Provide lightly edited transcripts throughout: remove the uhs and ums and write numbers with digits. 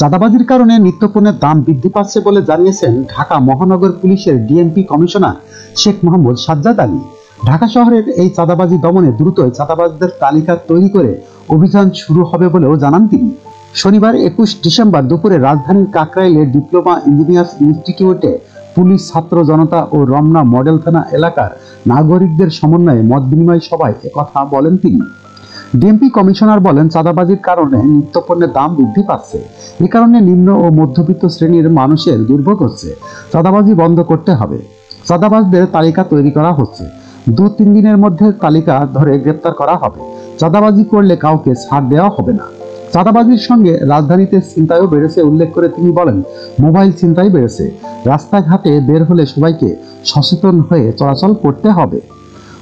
চাঁদাবাজির কারণে নিত্যপণ্যের দাম বৃদ্ধি পাচ্ছে বলে জানিয়েছেন ঢাকা মহানগর পুলিশের ডিএমপি কমিশনার শেখ মোহাম্মদ সাজ্জাদ আলী। ঢাকা শহরের এই চাঁদাবাজি দমনে দ্রুতই চাঁদাবাজদের তালিকা তৈরি করে অভিযান শুরু হবে বলেও জানান তিনি। শনিবার 21 ডিসেম্বর দুপুরে রাজধানীর কাকরাইলের ডিপ্লোমা ইঞ্জিনিয়ার্স ইনস্টিটিউটে পুলিশ, ছাত্র জনতা ও রমনা মডেল থানা এলাকার নাগরিকদের সমন্বয়ে মত বিনিময় সভায় একথা বলেন তিনি। ডিএমপি কমিশনার বলেন, চাঁদাবাজির কারণে নিত্যপণ্যের দাম বৃদ্ধি পাচ্ছে। এ কারণে নিম্ন ও মধ্যবিত্ত শ্রেণীর মানুষের দুর্ভোগ হচ্ছে। চাঁদাবাজি বন্ধ করতে হবে। চাঁদাবাজদের তালিকা তৈরি করা হচ্ছে। 2-3 দিনের মধ্যে তালিকা ধরে গ্রেপ্তার করা হবে। চাঁদাবাজি করলে কাউকে ছাড় দেওয়া হবে না। চাঁদাবাজির সঙ্গে রাজধানীতে ছিনতাইও বেড়েছে উল্লেখ করে তিনি বলেন, মোবাইল ছিনতাই বেড়েছে। রাস্তাঘাটে বের হলে সবাইকে সচেতন হয়ে চলাচল করতে হবে।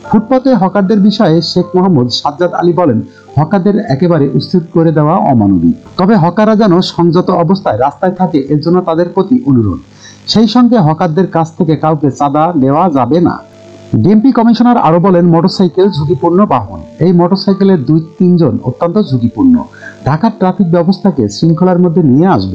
ফুটপাতে হকারদের বিষয়ে শেখ মোহাম্মদ সাজ্জাদ আলী বলেন, হকারদের একেবারে উচ্ছেদ করে দেওয়া অমানবিক। তবে হকাররা যেন সংযত অবস্থায় রাস্তায় থাকে, এর জন্য তাদের প্রতি অনুরোধ। সেই সঙ্গে হকারদের কাছ থেকে কাউকে চাঁদা দেওয়া যাবে না। ডিএমপি কমিশনার আরো বলেন, মোটরসাইকেল ঝুঁকিপূর্ণ বাহন। এই মোটরসাইকেলের 2-3 জন অত্যন্ত ঝুঁকিপূর্ণ। ঢাকার ট্রাফিক ব্যবস্থাকে শৃঙ্খলার মধ্যে নিয়ে আসব।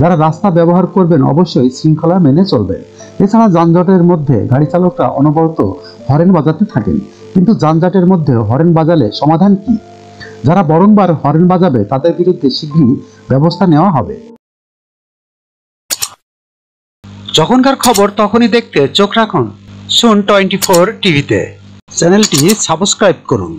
যারা রাস্তা ব্যবহার করবেন অবশ্যই শৃঙ্খলা মেনে চলবেন। এছাড়া যানজটের মধ্যে গাড়ি চালকরা অনবরত হরেন বাজাতে থাকেন, কিন্তু যানজটের মধ্যে হরেন বাজালে সমাধান কি? যারা বারংবার হরেন বাজাবে তাদের বিরুদ্ধে শীঘ্রই ব্যবস্থা নেওয়া হবে। যখনকার খবর তখনই দেখতে চোখ রাখুন সুন 24 টিভিতে। চ্যানেলটি সাবস্ক্রাইব করুন।